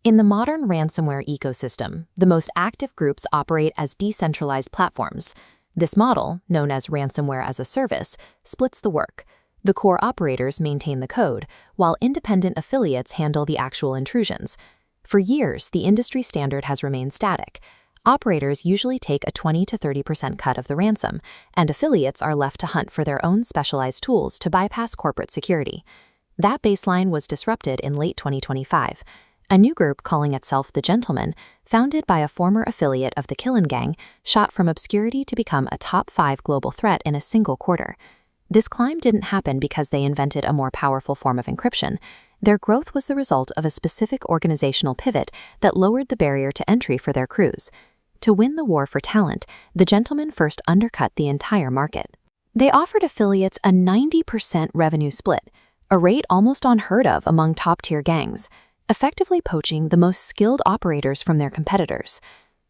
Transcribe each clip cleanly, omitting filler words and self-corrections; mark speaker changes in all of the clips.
Speaker 1: In the modern ransomware ecosystem, the most active groups operate as decentralized platforms. This model, known as ransomware as a service, splits the work. The core operators maintain the code, while independent affiliates handle the actual intrusions. For years, the industry standard has remained static. Operators usually take a 20 to 30% cut of the ransom, and affiliates are left to hunt for their own specialized tools to bypass corporate security. That baseline was disrupted in late 2025. A new group calling itself the Gentlemen, founded by a former affiliate of the Killen Gang, shot from obscurity to become a top 5 global threat in a single quarter. This climb didn't happen because they invented a more powerful form of encryption. Their growth was the result of a specific organizational pivot that lowered the barrier to entry for their crews. To win the war for talent, the Gentlemen first undercut the entire market. They offered affiliates a 90% revenue split, a rate almost unheard of among top-tier gangs, effectively poaching the most skilled operators from their competitors.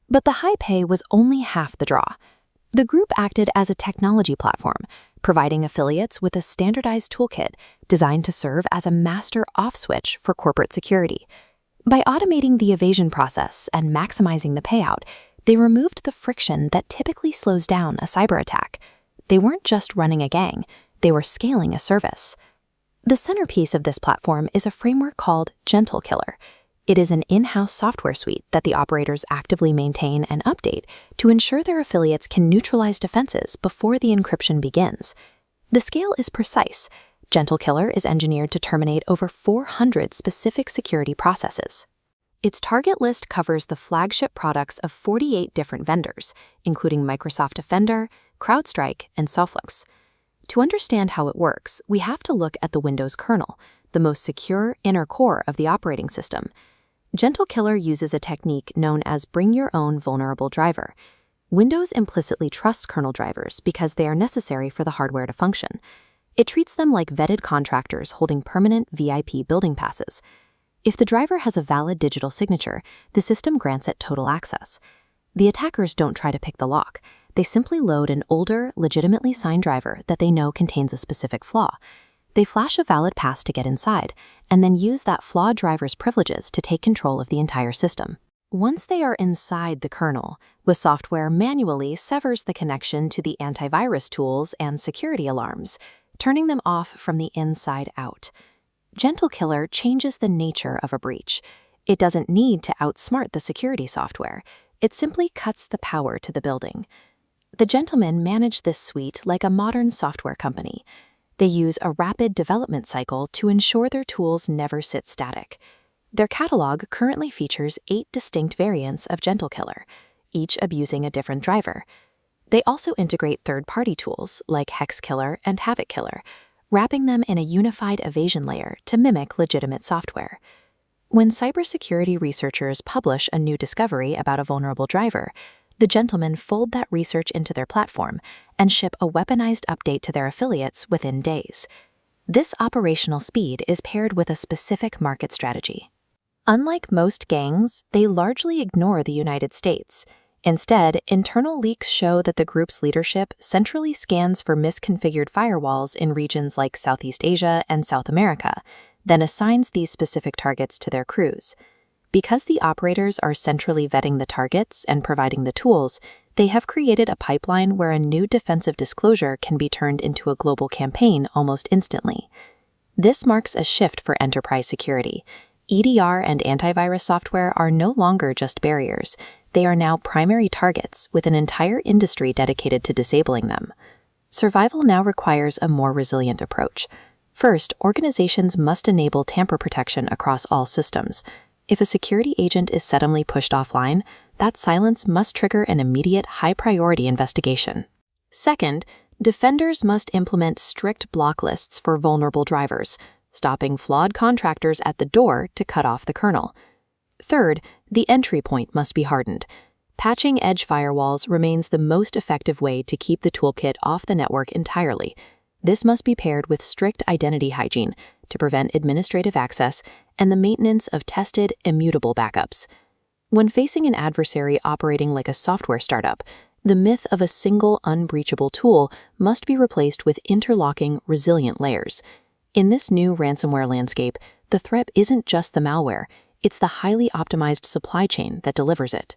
Speaker 1: But the high pay was only half the draw. The group acted as a technology platform, providing affiliates with a standardized toolkit designed to serve as a master off switch for corporate security. By automating the evasion process and maximizing the payout, they removed the friction that typically slows down a cyber attack. They weren't just running a gang, they were scaling a service. The centerpiece of this platform is a framework called GentleKiller. It is an in-house software suite that the operators actively maintain and update to ensure their affiliates can neutralize defenses before the encryption begins. The scale is precise. GentleKiller is engineered to terminate over 400 specific security processes. Its target list covers the flagship products of 48 different vendors, including Microsoft Defender, CrowdStrike, and Sophos. To understand how it works, we have to look at the Windows kernel, the most secure inner core of the operating system. GentleKiller uses a technique known as bring your own vulnerable driver. Windows implicitly trusts kernel drivers because they are necessary for the hardware to function. It treats them like vetted contractors holding permanent VIP building passes. If the driver has a valid digital signature, the system grants it total access. The attackers don't try to pick the lock. They simply load an older, legitimately signed driver that they know contains a specific flaw. They flash a valid pass to get inside, and then use that flawed driver's privileges to take control of the entire system. Once they are inside the kernel, WSoftware manually severs the connection to the antivirus tools and security alarms, turning them off from the inside out. GentleKiller changes the nature of a breach. It doesn't need to outsmart the security software. It simply cuts the power to the building. The Gentlemen manage this suite like a modern software company. They use a rapid development cycle to ensure their tools never sit static. Their catalog currently features 8 distinct variants of GentleKiller, each abusing a different driver. They also integrate third-party tools like HexKiller and HavoCkiller, wrapping them in a unified evasion layer to mimic legitimate software. When cybersecurity researchers publish a new discovery about a vulnerable driver, the Gentlemen fold that research into their platform and ship a weaponized update to their affiliates within days. This operational speed is paired with a specific market strategy. Unlike most gangs, they largely ignore the United States. Instead, internal leaks show that the group's leadership centrally scans for misconfigured firewalls in regions like Southeast Asia and South America, then assigns these specific targets to their crews. Because the operators are centrally vetting the targets and providing the tools, they have created a pipeline where a new defensive disclosure can be turned into a global campaign almost instantly. This marks a shift for enterprise security. EDR and antivirus software are no longer just barriers. They are now primary targets with an entire industry dedicated to disabling them. Survival now requires a more resilient approach. First, organizations must enable tamper protection across all systems. If a security agent is suddenly pushed offline, that silence must trigger an immediate high-priority investigation. Second, defenders must implement strict blocklists for vulnerable drivers, stopping flawed contractors at the door to cut off the kernel. Third, the entry point must be hardened. Patching edge firewalls remains the most effective way to keep the toolkit off the network entirely. This must be paired with strict identity hygiene to prevent administrative access and the maintenance of tested, immutable backups. When facing an adversary operating like a software startup, the myth of a single unbreachable tool must be replaced with interlocking, resilient layers. In this new ransomware landscape, the threat isn't just the malware, It's the highly optimized supply chain that delivers it.